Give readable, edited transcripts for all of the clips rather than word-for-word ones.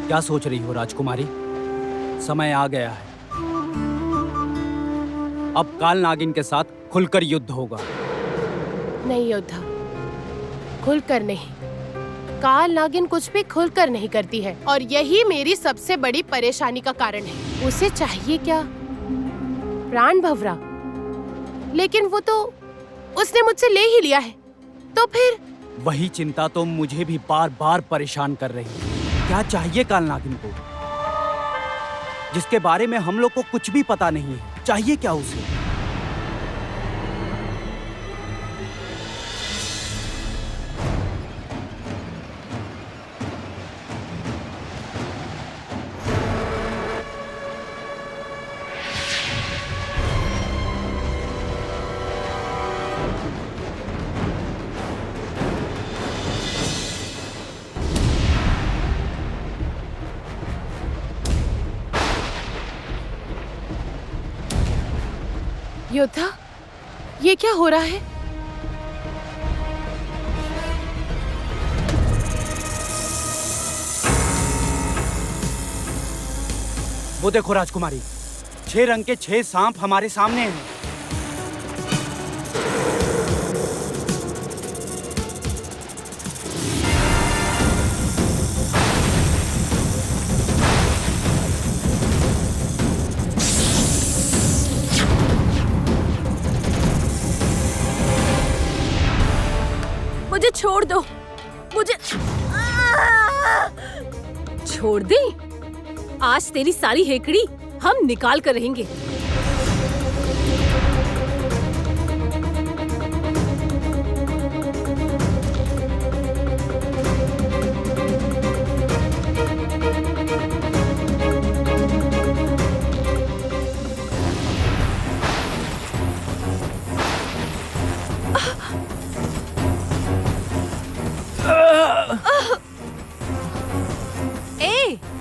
क्या सोच रही हो राजकुमारी? समय आ गया है। अब काल नागिन के साथ खुलकर युद्ध होगा। नहीं योद्धा, खुलकर नहीं। काल नागिन कुछ भी खुलकर नहीं करती है और यही मेरी सबसे बड़ी परेशानी का कारण है। उसे चाहिए क्या? प्राण भंवरा। लेकिन वो तो उसने मुझसे ले ही लिया है, तो फिर? वही चिंता तो मुझे भी बार बार परेशान कर रही है। क्या चाहिए काल नागिन को, जिसके बारे में हम लोग को कुछ भी पता नहीं है? चाहिए क्या उसे? योद्धा, ये क्या हो रहा है? वो देखो राजकुमारी, 6 रंग के 6 सांप हमारे सामने हैं। मुझे छोड़ दो, मुझे छोड़ दे। आज तेरी सारी हेकड़ी हम निकाल कर रहेंगे।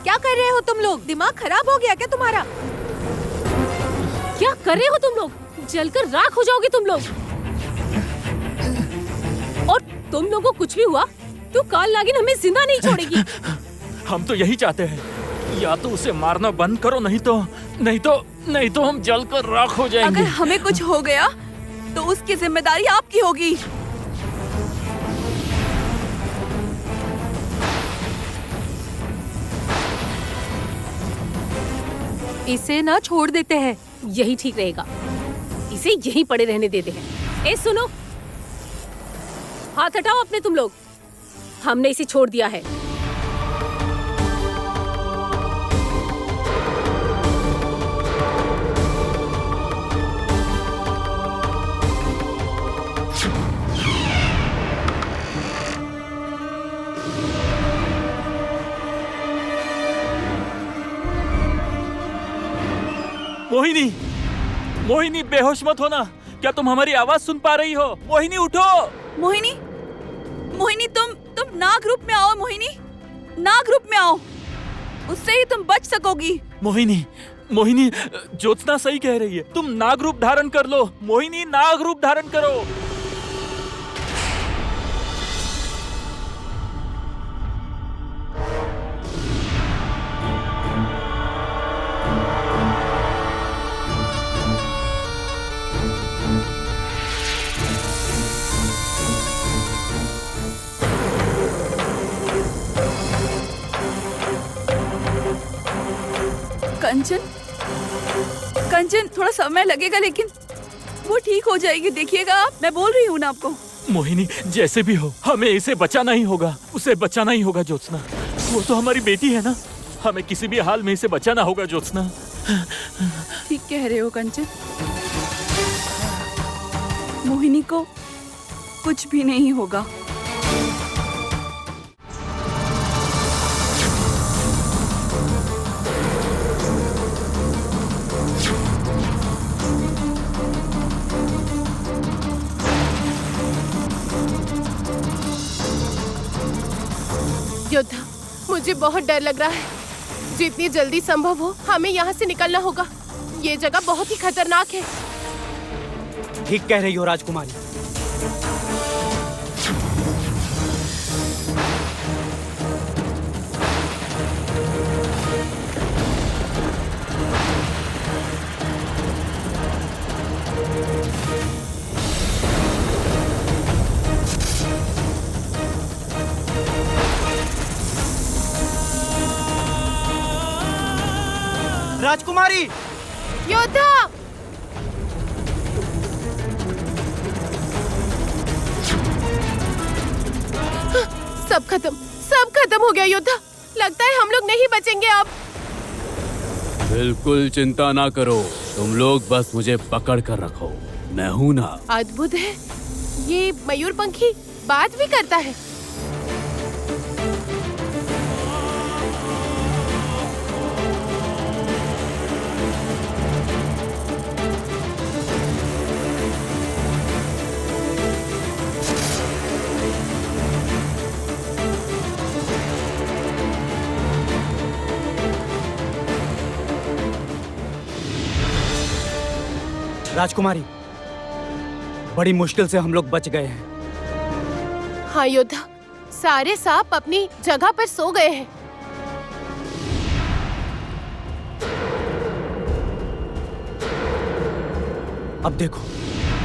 क्या कर रहे हो तुम लोग? दिमाग खराब हो गया क्या तुम्हारा? क्या कर रहे हो तुम लोग? जलकर राख हो जाओगे तुम लोग। और तुम लोगों को कुछ भी हुआ तो काल नागिन हमें जिंदा नहीं छोड़ेगी। हम तो यही चाहते हैं, या तो उसे मारना बंद करो, नहीं तो हम जलकर राख हो जाएंगे। अगर हमें कुछ हो गया तो उसकी जिम्मेदारी आपकी होगी। इसे ना छोड़ देते हैं। यही ठीक रहेगा, इसे यहीं पड़े रहने देते हैं। ए सुनो, हाथ हटाओ अपने तुम लोग। हमने इसे छोड़ दिया है। मोहिनी, बेहोश मत होना। क्या तुम हमारी आवाज सुन पा रही हो? मोहिनी उठो। मोहिनी, तुम नाग रूप में आओ। मोहिनी, नाग रूप में आओ, उससे ही तुम बच सकोगी। मोहिनी, ज्योत्सना सही कह रही है। तुम नाग रूप धारण कर लो। मोहिनी, नाग रूप धारण करो। कंचन, थोड़ा समय लगेगा लेकिन वो ठीक हो जाएगी। देखिएगा आप, मैं बोल रही हूँ ना आपको। मोहिनी, जैसे भी हो हमें इसे बचाना ही होगा। उसे बचाना ही होगा ज्योत्सना। वो तो हमारी बेटी है ना। हमें किसी भी हाल में इसे बचाना होगा ज्योत्सना। ठीक कह रहे हो कंचन। मोहिनी को कुछ भी नहीं होगा। योद्धा, मुझे बहुत डर लग रहा है। जितनी जल्दी संभव हो हमें यहाँ से निकलना होगा। ये जगह बहुत ही खतरनाक है। ठीक कह रही हो राजकुमारी। राजकुमारी! योद्धा! सब खत्म हो गया योद्धा। लगता है हम लोग नहीं बचेंगे अब। बिल्कुल चिंता ना करो, तुम लोग बस मुझे पकड़ कर रखो, मैं हूं ना। अद्भुत है, ये मयूरपंखी बात भी करता है। राजकुमारी, बड़ी मुश्किल से हम लोग बच गए हैं। हाँ योद्धा, सारे सांप अपनी जगह पर सो गए हैं। अब देखो,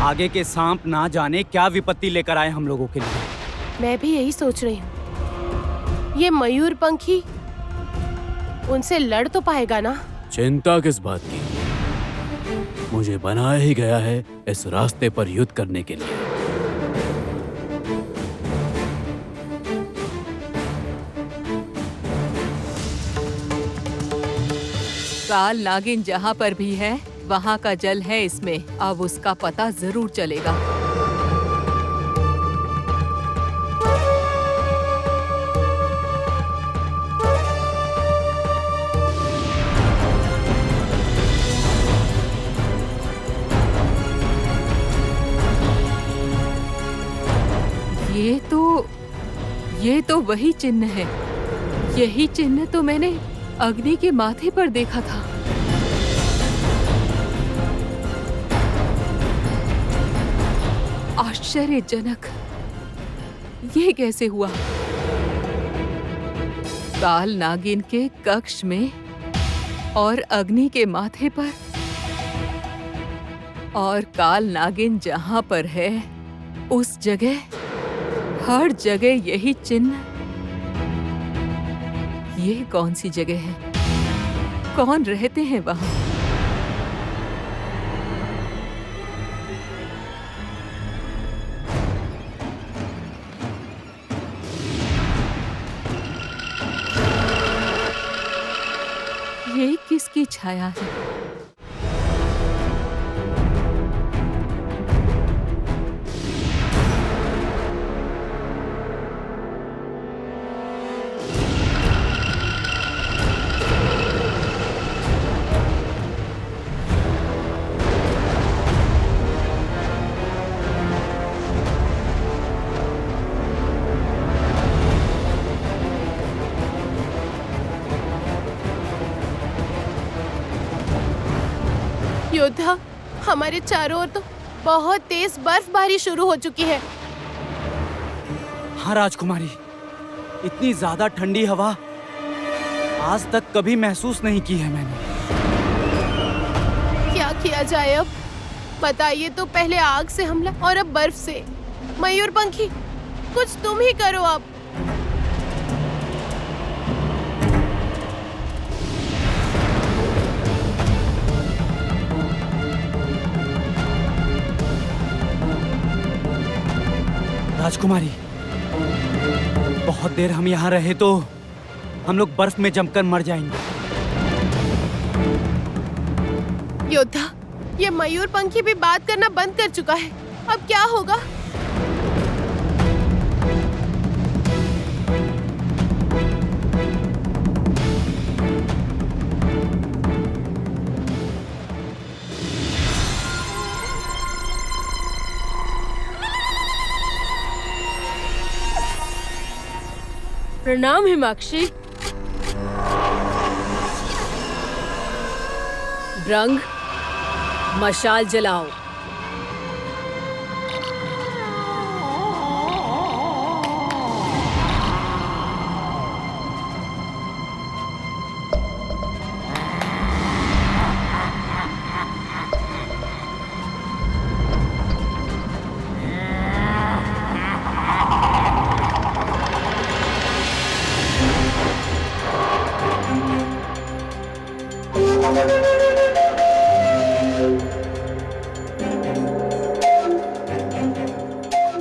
आगे के सांप ना जाने क्या विपत्ति लेकर आए हम लोगों के लिए। मैं भी यही सोच रही हूँ। ये मयूरपंखी उनसे लड़ तो पाएगा ना? चिंता किस बात की, मुझे बनाया ही गया है इस रास्ते पर युद्ध करने के लिए। काल नागिन जहाँ पर भी है वहाँ का जल है इसमें, अब उसका पता जरूर चलेगा। ये तो वही चिन्ह है। यही चिन्ह तो मैंने अग्नि के माथे पर देखा था। आश्चर्यजनक, ये कैसे हुआ? काल नागिन के कक्ष में और अग्नि के माथे पर, और काल नागिन जहां पर है उस जगह, हर जगह यही चिन्ह। ये कौन सी जगह है? कौन रहते हैं वहां? ये किसकी छाया है? योद्धा, हमारे चारों ओर तो बहुत तेज बर्फबारी शुरू हो चुकी है। हाँ राजकुमारी, इतनी ज्यादा ठंडी हवा आज तक कभी महसूस नहीं की है मैंने। क्या किया जाए अब? बताइए तो, पहले आग से हमला और अब बर्फ से। मयूरपंखी, कुछ तुम ही करो अब। राजकुमारी, बहुत देर हम यहाँ रहे तो हम लोग बर्फ में जमकर मर जाएंगे। योद्धा, ये मयूरपंखी भी बात करना बंद कर चुका है। अब क्या होगा? प्रणाम हिमाक्षी। रंग, मशाल जलाओ।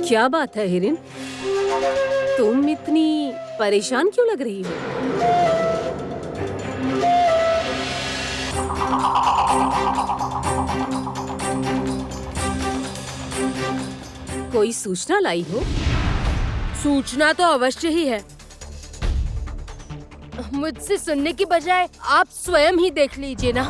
क्या बात है हिरिन, तुम इतनी परेशान क्यों लग रही हो? कोई सूचना लाई हो? सूचना तो अवश्य ही है। मुझसे सुनने की बजाय आप स्वयं ही देख लीजिए ना।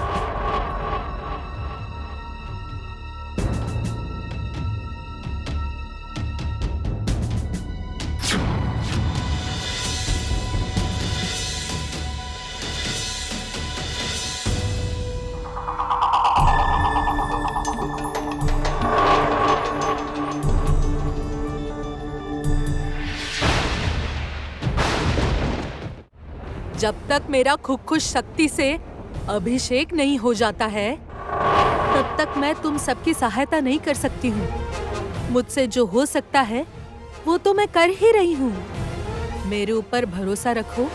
जब तक मेरा खुद शक्ति से अभिषेक नहीं हो जाता है, तब तक मैं तुम सबकी सहायता नहीं कर सकती हूँ। मुझसे जो हो सकता है वो तो मैं कर ही रही हूँ। मेरे ऊपर भरोसा रखो,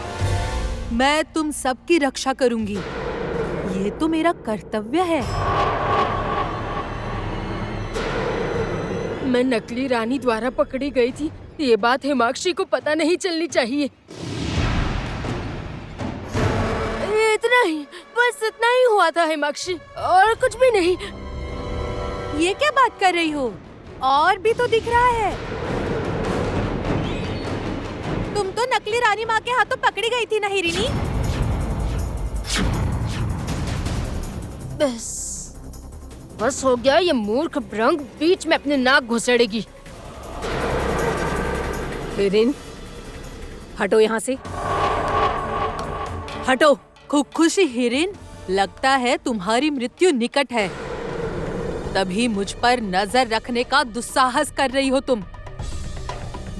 मैं तुम सबकी रक्षा करूंगी। ये तो मेरा कर्तव्य है। मैं नकली रानी द्वारा पकड़ी गई थी, ये बात हिमाक्षी को पता नहीं चलनी चाहिए। इतना ही, बस इतना ही हुआ था हिमाक्षी, और कुछ भी नहीं। ये क्या बात कर रही हो? और भी तो दिख रहा है। तुम तो नकली रानी माँ के हाथों पकड़ी गई थी ना हिरिनी? बस हो गया, ये मूर्ख भ्रंग बीच में अपने नाक घुसेड़ेगी। हिरिन, हटो यहाँ से, हटो। खुशी हिरिन, लगता है तुम्हारी मृत्यु निकट है, तभी मुझ पर नजर रखने का दुस्साहस कर रही हो तुम।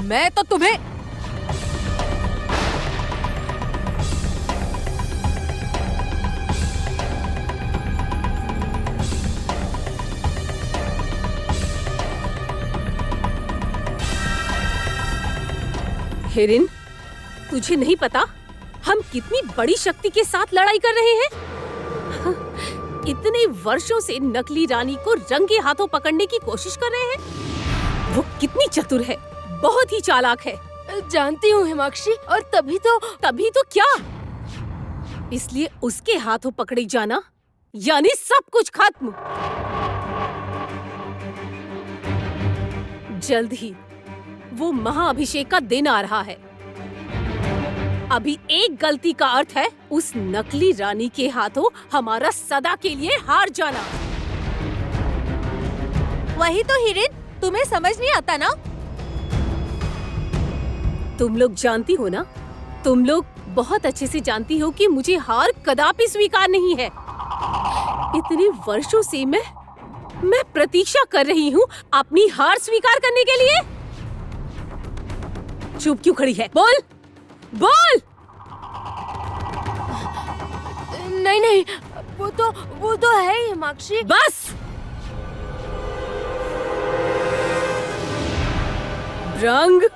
मैं तो तुम्हें हिरिन, तुझे नहीं पता हम कितनी बड़ी शक्ति के साथ लड़ाई कर रहे हैं? इतने वर्षों से नकली रानी को रंगे हाथों पकड़ने की कोशिश कर रहे हैं। वो कितनी चतुर है, बहुत ही चालाक है। जानती हूँ हिमाक्षी, और तभी तो क्या? इसलिए उसके हाथों पकड़ी जाना यानी सब कुछ खत्म। जल्द ही वो महाअभिषेक का दिन आ रहा है। अभी एक गलती का अर्थ है उस नकली रानी के हाथों हमारा सदा के लिए हार जाना। वही तो हिरिन, तुम्हें समझ नहीं आता ना? तुम लोग जानती हो ना, तुम लोग बहुत अच्छे से जानती हो कि मुझे हार कदापि स्वीकार नहीं है। इतने वर्षों से मैं प्रतीक्षा कर रही हूँ अपनी हार स्वीकार करने के लिए। चुप क्यों खड़ी है? बोल बोल। नहीं, वो तो है ही हिमाक्षी। बस, रंग।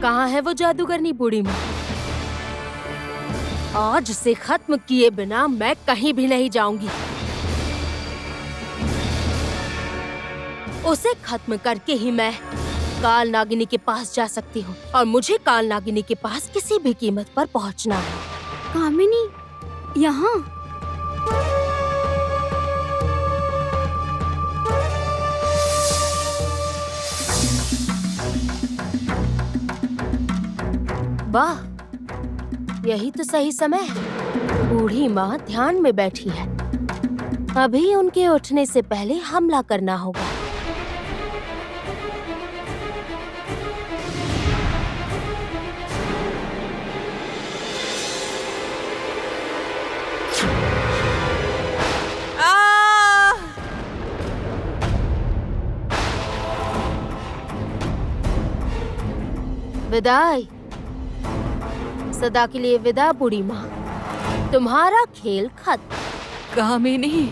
कहाँ है वो जादूगरनी बूढ़ी माँ? आज से खत्म किए बिना मैं कहीं भी नहीं जाऊंगी। उसे खत्म करके ही मैं काल नागिनी के पास जा सकती हूँ और मुझे काल नागिनी के पास किसी भी कीमत पर पहुँचना है। कामिनी, यहाँ? वाह, यही तो सही समय है। बूढ़ी माँ ध्यान में बैठी है। अभी उनके उठने से पहले हमला करना होगा। विदाई, सदा के लिए विदा बूढ़ी माँ। तुम्हारा खेल खत्म। कामिनी,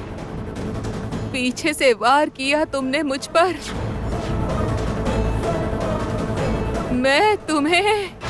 पीछे से वार किया तुमने मुझ पर। मैं तुम्हें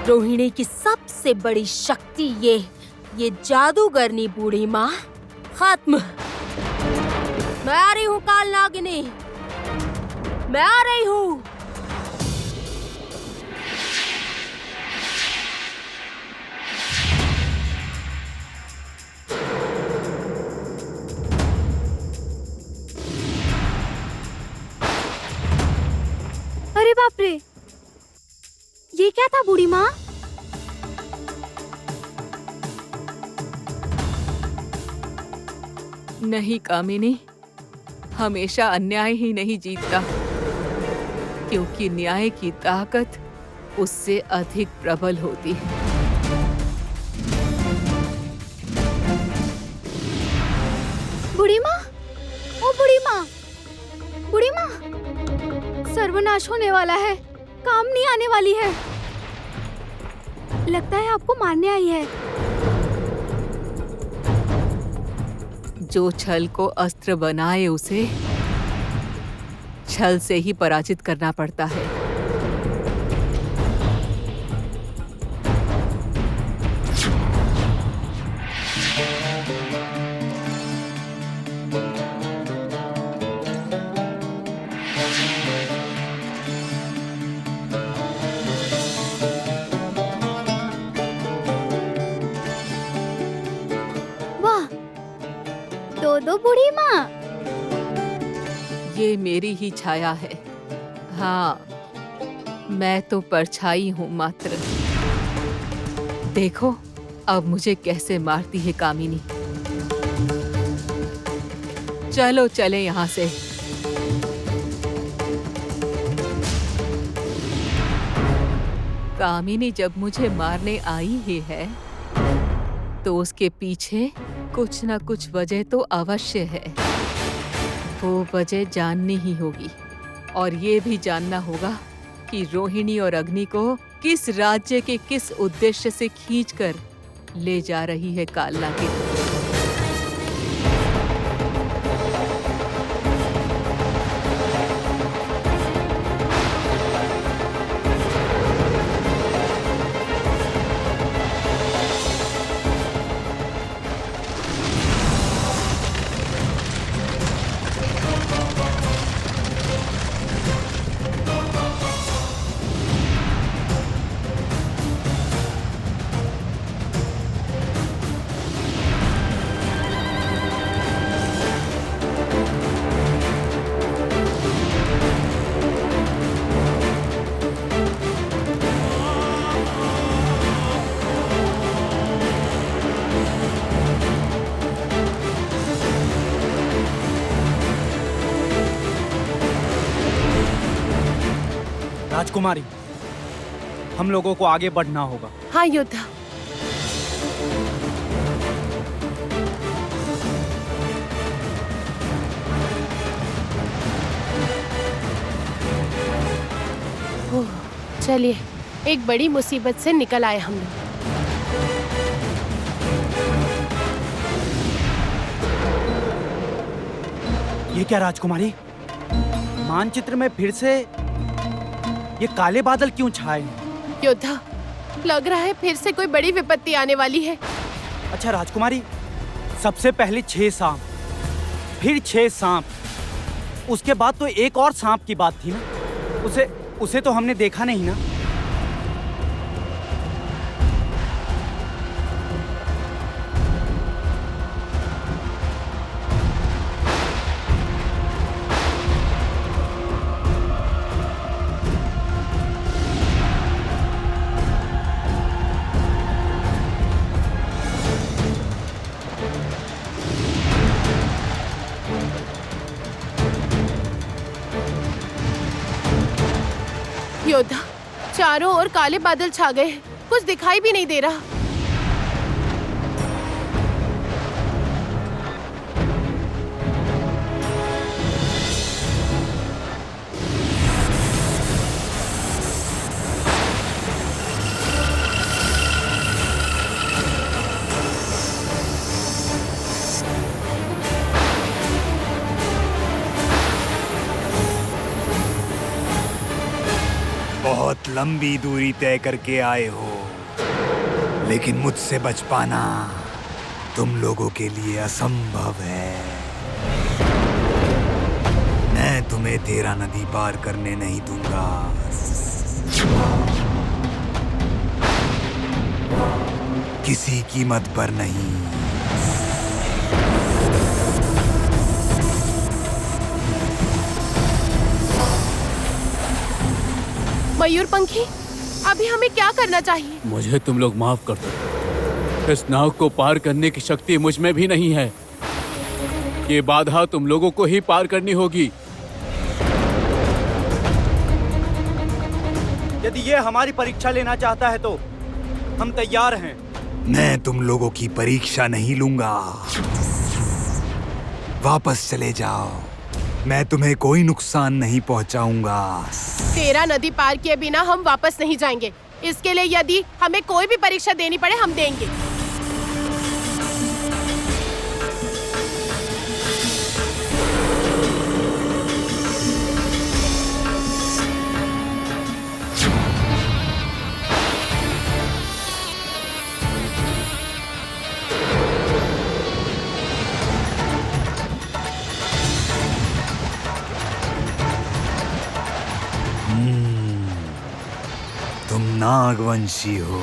रोहिणी की सबसे बड़ी शक्ति ये जादूगरनी बूढ़ी माँ खत्म। मैं आ रही हूँ काल नागिनी, मैं आ रही हूँ। अरे बाप रे, ये क्या था बूढ़ी माँ? नहीं कामिनी, हमेशा अन्याय ही नहीं जीतता, क्योंकि न्याय की ताकत उससे अधिक प्रबल होती है। बूढ़ी माँ, ओ बूढ़ी माँ, बूढ़ी माँ, सर्वनाश होने वाला है, काम नहीं आने वाली है। लगता है आपको मारने आई है। जो छल को अस्त्र बनाए उसे छल से ही पराजित करना पड़ता है। दो बूढ़ी माँ। ये मेरी ही छाया है। हाँ, मैं तो परछाई हूँ मात्र। देखो अब मुझे कैसे मारती है कामिनी। चलो चले यहाँ से। कामिनी जब मुझे मारने आई ही है तो उसके पीछे कुछ न कुछ वजह तो अवश्य है। वो वजह जाननी ही होगी और ये भी जानना होगा कि रोहिणी और अग्नि को किस राज्य के किस उद्देश्य से खींचकर ले जा रही है काल नागिन। राजकुमारी, हम लोगों को आगे बढ़ना होगा। हाँ योद्धा। चलिए, एक बड़ी मुसीबत से निकल आए हम लोग। ये क्या राजकुमारी, मानचित्र में फिर से ये काले बादल क्यों छाए हैं? योद्धा, लग रहा है फिर से कोई बड़ी विपत्ति आने वाली है। अच्छा राजकुमारी, सबसे पहले 6 सांप, फिर 6 सांप, उसके बाद तो एक और सांप की बात थी ना, उसे तो हमने देखा नहीं ना। योद्धा, चारों ओर काले बादल छा गए हैं, कुछ दिखाई भी नहीं दे रहा। बहुत लंबी दूरी तय करके आए हो, लेकिन मुझसे बच पाना तुम लोगों के लिए असंभव है। मैं तुम्हें तेरा नदी पार करने नहीं दूंगा। किसी कीमत पर नहीं। मयूरपंखी, अभी हमें क्या करना चाहिए? मुझे तुम लोग माफ कर दो। इस नाव को पार करने की शक्ति मुझ में भी नहीं है। ये बाधा तुम लोगों को ही पार करनी होगी। यदि ये हमारी परीक्षा लेना चाहता है तो हम तैयार हैं। मैं तुम लोगों की परीक्षा नहीं लूंगा। वापस चले जाओ, मैं तुम्हें कोई नुकसान नहीं पहुंचाऊंगा। तेरा नदी पार किए बिना हम वापस नहीं जाएंगे। इसके लिए यदि हमें कोई भी परीक्षा देनी पड़े, हम देंगे। तुम नागवंशी हो,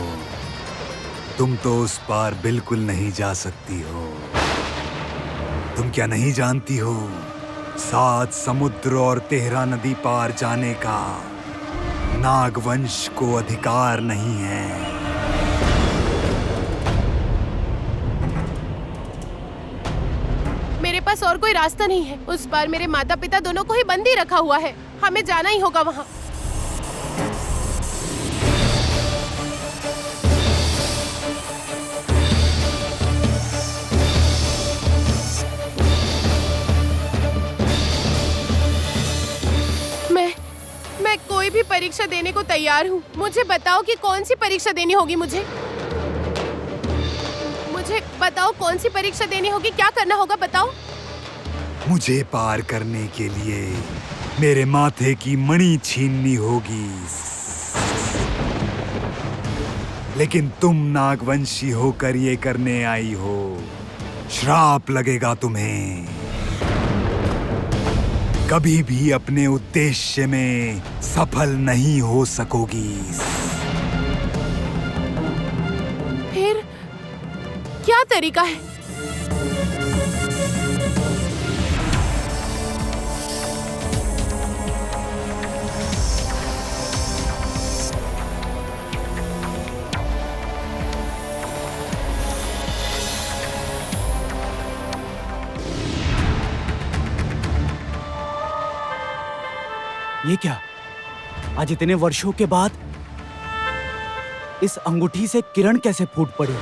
तुम तो उस पार बिल्कुल नहीं जा सकती हो। तुम क्या नहीं जानती हो, 7 समुद्र और 13 नदी पार जाने का नागवंश को अधिकार नहीं है। मेरे पास और कोई रास्ता नहीं है। उस पार मेरे माता पिता दोनों को ही बंदी रखा हुआ है। हमें जाना ही होगा वहाँ। मैं कोई भी परीक्षा देने को तैयार हूँ। मुझे बताओ कि कौन सी परीक्षा देनी होगी। मुझे बताओ कौन सी परीक्षा देनी होगी, क्या करना होगा, बताओ। मुझे पार करने के लिए मेरे माथे की मणि छीननी होगी। लेकिन तुम नागवंशी होकर ये करने आई हो, श्राप लगेगा तुम्हें। कभी भी अपने उद्देश्य में सफल नहीं हो सकोगी। फिर क्या तरीका है? ये क्या? आज इतने वर्षों के बाद इस अंगूठी से किरण कैसे फूट पड़ी?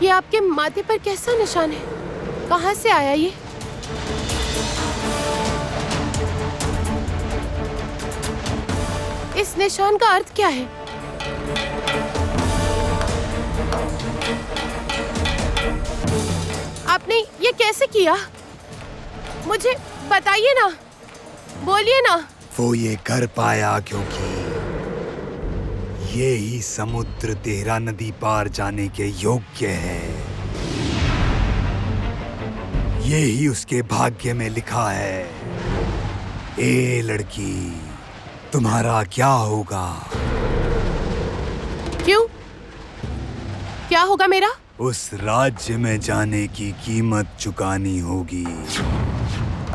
ये आपके माथे पर कैसा निशान है? कहाँ से आया ये? इस निशान का अर्थ क्या है? आपने ये कैसे किया? मुझे बताइए ना, बोलिए ना। वो ये कर पाया क्योंकि ये ही समुद्र तेरा नदी पार जाने के योग्य है। ये ही उसके भाग्य में लिखा है। ए लड़की, तुम्हारा क्या होगा? क्यों? क्या होगा मेरा? उस राज्य में जाने की कीमत चुकानी होगी।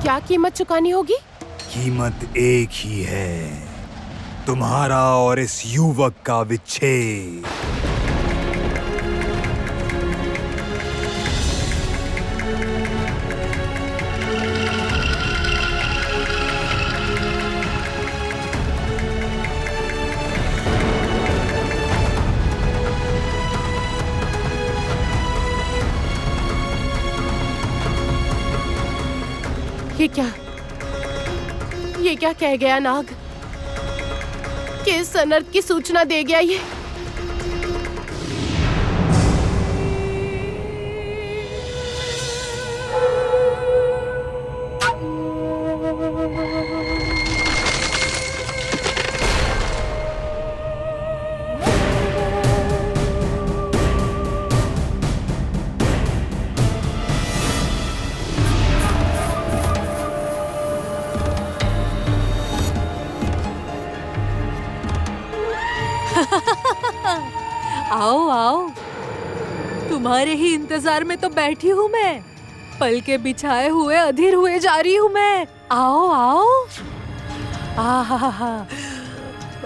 क्या कीमत चुकानी होगी? कीमत एक ही है, तुम्हारा और इस युवक का विच्छेद। ये क्या कह गया नाग? किस अनर्थ की सूचना दे गया ये? आओ आओ, तुम्हारे ही इंतजार में तो बैठी हूँ मैं। पल के बिछाए हुए अधीर हुए जा रही हूँ मैं। आओ आओ। आहा,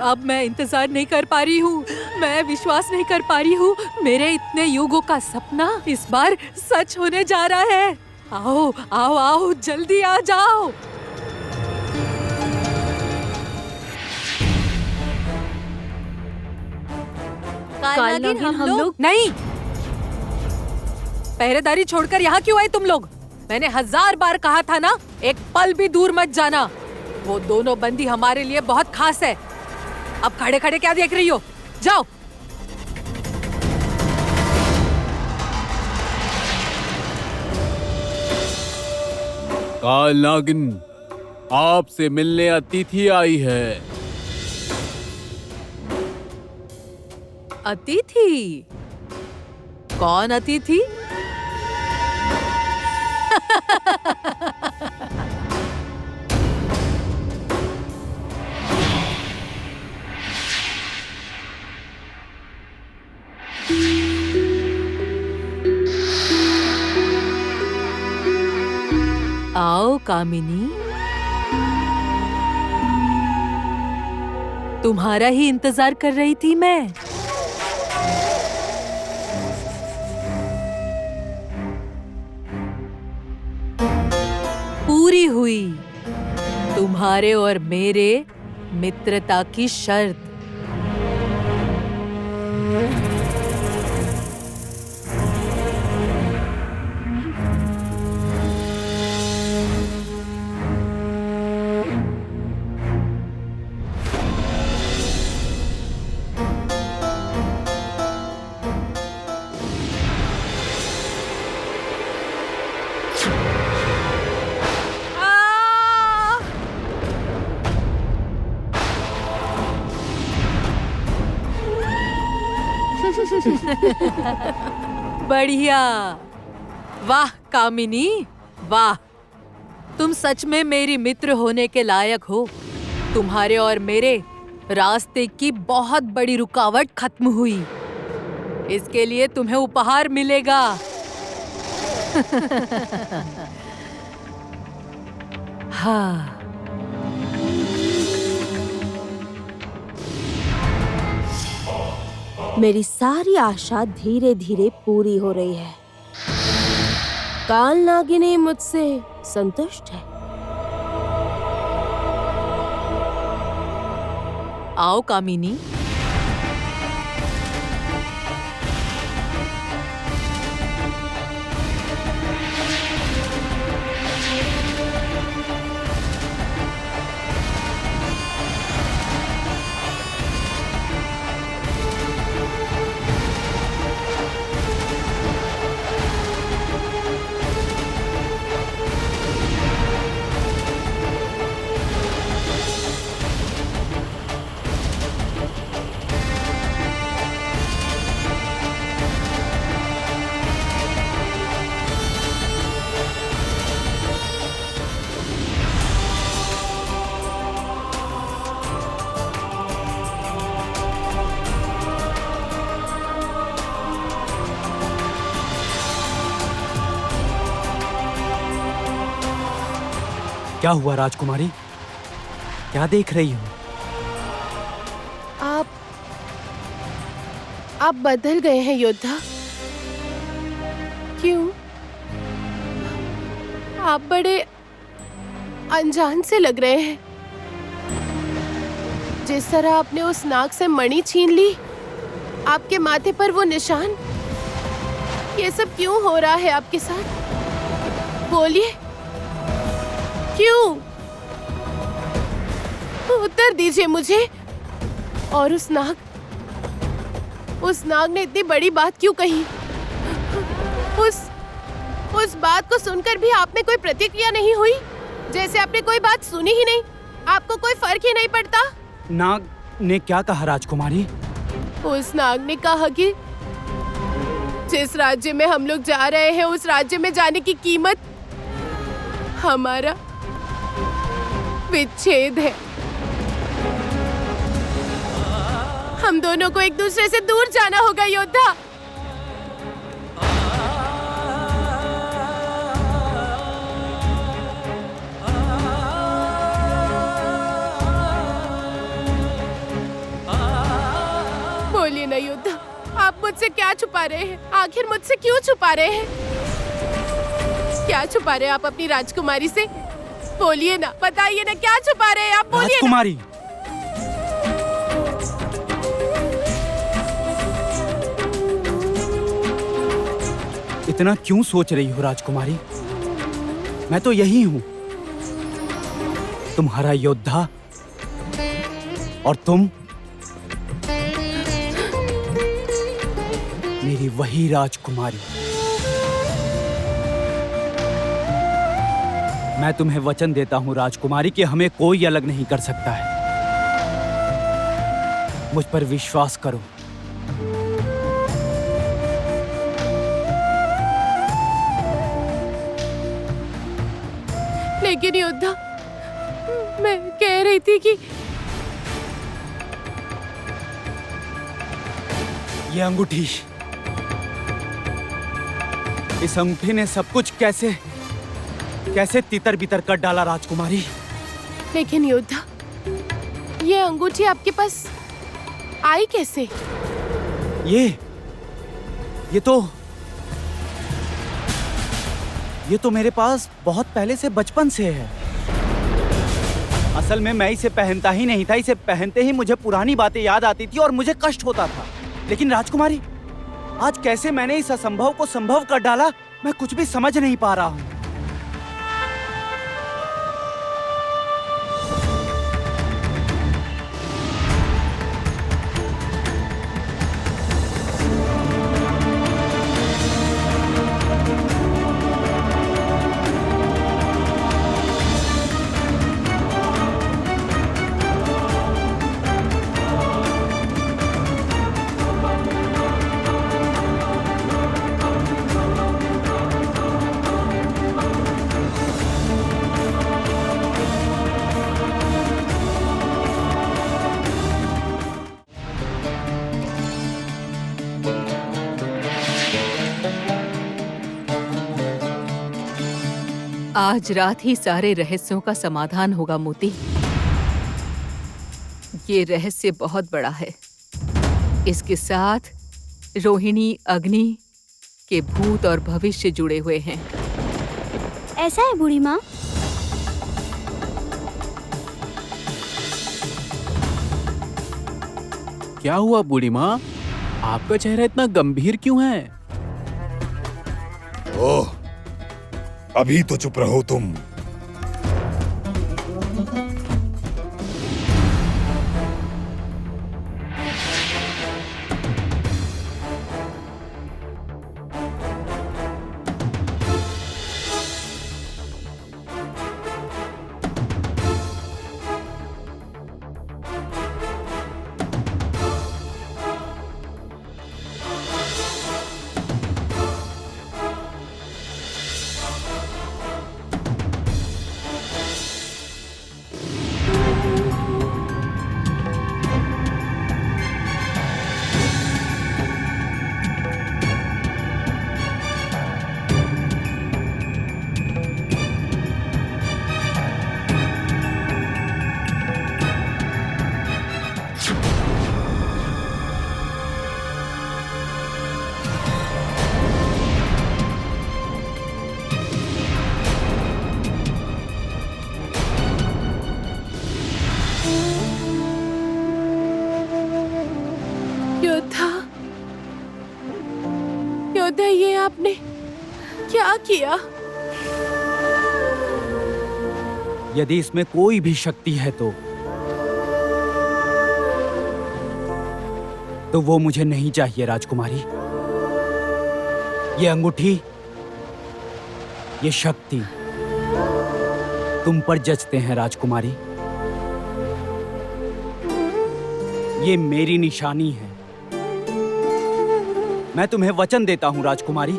अब मैं इंतजार नहीं कर पा रही हूँ। मैं विश्वास नहीं कर पा रही हूँ। मेरे इतने युगों का सपना इस बार सच होने जा रहा है। आओ आओ आओ, जल्दी आ जाओ। कालनागिन, हम लोग नहीं, पहरेदारी छोड़कर यहाँ क्यों आए तुम लोग? मैंने 1000 बार कहा था ना, एक पल भी दूर मत जाना। वो दोनों बंदी हमारे लिए बहुत खास है। अब खड़े खड़े क्या देख रही हो? जाओ। कालनागिन, आपसे मिलने अतिथि आई है। अतिथि? कौन अतिथि? आओ कामिनी, तुम्हारा ही इंतजार कर रही थी मैं। पूरी हुई तुम्हारे और मेरे मित्रता की शर्त। बढ़िया, वाह कामिनी, वाह। तुम सच में मेरी मित्र होने के लायक हो। तुम्हारे और मेरे रास्ते की बहुत बड़ी रुकावट खत्म हुई। इसके लिए तुम्हें उपहार मिलेगा। हाँ, मेरी सारी आशा धीरे धीरे पूरी हो रही है। कालनागिनी मुझसे संतुष्ट है। आओ कामिनी। क्या हुआ राजकुमारी? क्या देख रही हो? आप बदल गए हैं योद्धा। क्यों? आप बड़े अनजान से लग रहे हैं। जिस तरह आपने उस नाग से मणि छीन ली, आपके माथे पर वो निशान, ये सब क्यों हो रहा है आपके साथ? बोलिए, क्यों? उत्तर दीजिए मुझे। और उस नाग ने इतनी बड़ी बात क्यों कही? उस बात को सुनकर भी आप में कोई प्रतिक्रिया नहीं हुई, जैसे आपने कोई बात सुनी ही नहीं, आपको कोई फर्क ही नहीं पड़ता। नाग ने क्या कहा राजकुमारी? उस नाग ने कहा कि जिस राज्य में हम लोग जा रहे हैं, उस राज्य में जाने की कीमत हमारा विच्छेद है। हम दोनों को एक दूसरे से दूर जाना होगा योद्धा। बोलिए ना योद्धा, आप मुझसे क्या छुपा रहे हैं? आखिर मुझसे क्यों छुपा रहे हैं? क्या छुपा रहे हैं आप अपनी राजकुमारी से? बोलिए ना, बताइए ना, क्या छुपा रहे हैं आप? बोलिए राजकुमारी, इतना क्यों सोच रही हो राजकुमारी? मैं तो यही हूं, तुम्हारा योद्धा, और तुम मेरी वही राजकुमारी। मैं तुम्हें वचन देता हूं राजकुमारी कि हमें कोई अलग नहीं कर सकता है। मुझ पर विश्वास करो। लेकिन योद्धा, मैं कह रही थी कि ये अंगूठी, इस अंगूठी ने सब कुछ कैसे तितर बितर कर डाला राजकुमारी। लेकिन योद्धा, ये अंगूठी आपके पास आई कैसे? ये तो मेरे पास बहुत पहले से बचपन से है। असल में मैं इसे पहनता ही नहीं था। इसे पहनते ही मुझे पुरानी बातें याद आती थी और मुझे कष्ट होता था। लेकिन राजकुमारी, आज कैसे मैंने इस असंभव को संभव कर डाला, मैं कुछ भी समझ नहीं पा रहा हूँ। आज रात ही सारे रहस्यों का समाधान होगा मोती। ये रहस्य बहुत बड़ा है। इसके साथ रोहिणी, अग्नि के भूत और भविष्य जुड़े हुए हैं। ऐसा है बूढ़ी माँ? क्या हुआ बूढ़ी माँ? आपका चेहरा इतना गंभीर क्यों है? ओह, अभी तो चुप रहो तुम। योद्धा, योद्धा, ये आपने क्या किया? यदि इसमें कोई भी शक्ति है तो वो मुझे नहीं चाहिए राजकुमारी। ये अंगूठी, ये शक्ति तुम पर जचते हैं राजकुमारी। ये मेरी निशानी है। मैं तुम्हें वचन देता हूं राजकुमारी,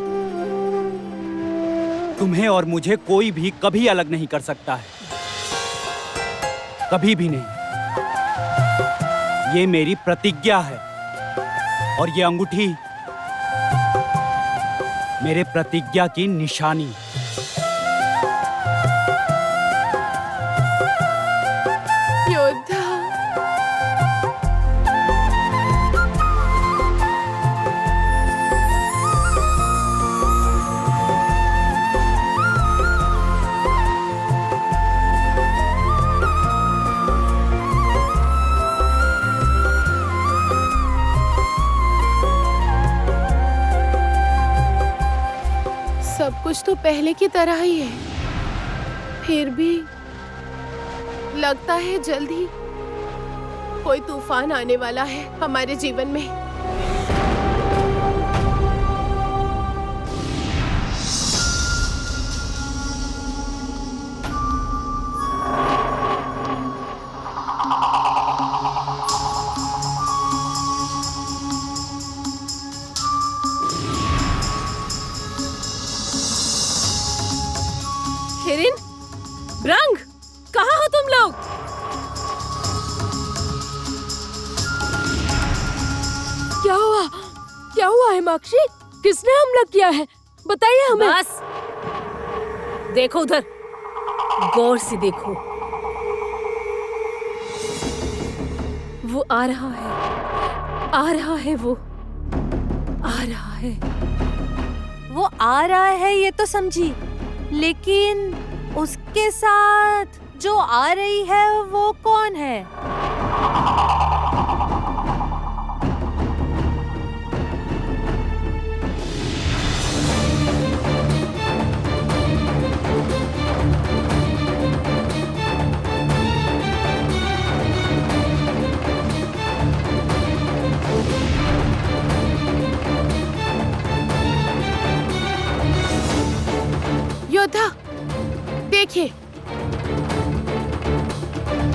तुम्हें और मुझे कोई भी कभी अलग नहीं कर सकता है, कभी भी नहीं। ये मेरी प्रतिज्ञा है और ये अंगूठी मेरे प्रतिज्ञा की निशानी। योद्धा, सब कुछ तो पहले की तरह ही है, फिर भी लगता है जल्द ही कोई तूफान आने वाला है हमारे जीवन में। हिरिन, ब्रंग, कहाँ हो तुम लोग? क्या हुआ? क्या हुआ है माक्षी? किसने हमला किया है? बताइए हमें। बस देखो उधर, गौर से देखो। वो आ रहा है, आ रहा है, वो आ रहा है। वो आ रहा है ये तो समझी, लेकिन उसके साथ जो आ रही है वो कौन है? योद्धा, देखिए,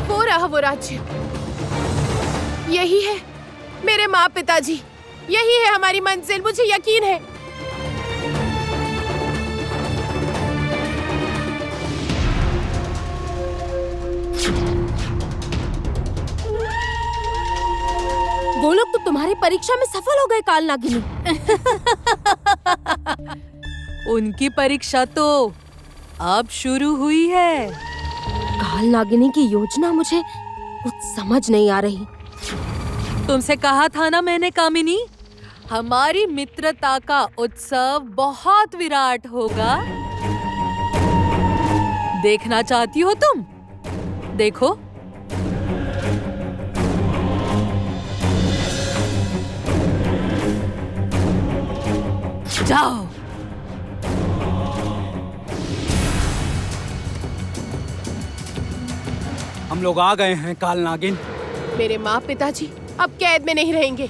वो रहा वो राज्य। यही है मेरे माँ पिताजी, यही है हमारी मंजिल, मुझे यकीन है। वो लोग तो तुम्हारी परीक्षा में सफल हो गए कालनागिनी। उनकी परीक्षा तो अब शुरू हुई है। कालनागिनी की योजना मुझे कुछ समझ नहीं आ रही। तुमसे कहा था ना मैंने कामिनी, हमारी मित्रता का उत्सव बहुत विराट होगा। देखना चाहती हो तुम? देखो। जाओ। हम लोग आ गए हैं कालनागिन। मेरे माँ पिताजी अब कैद में नहीं रहेंगे।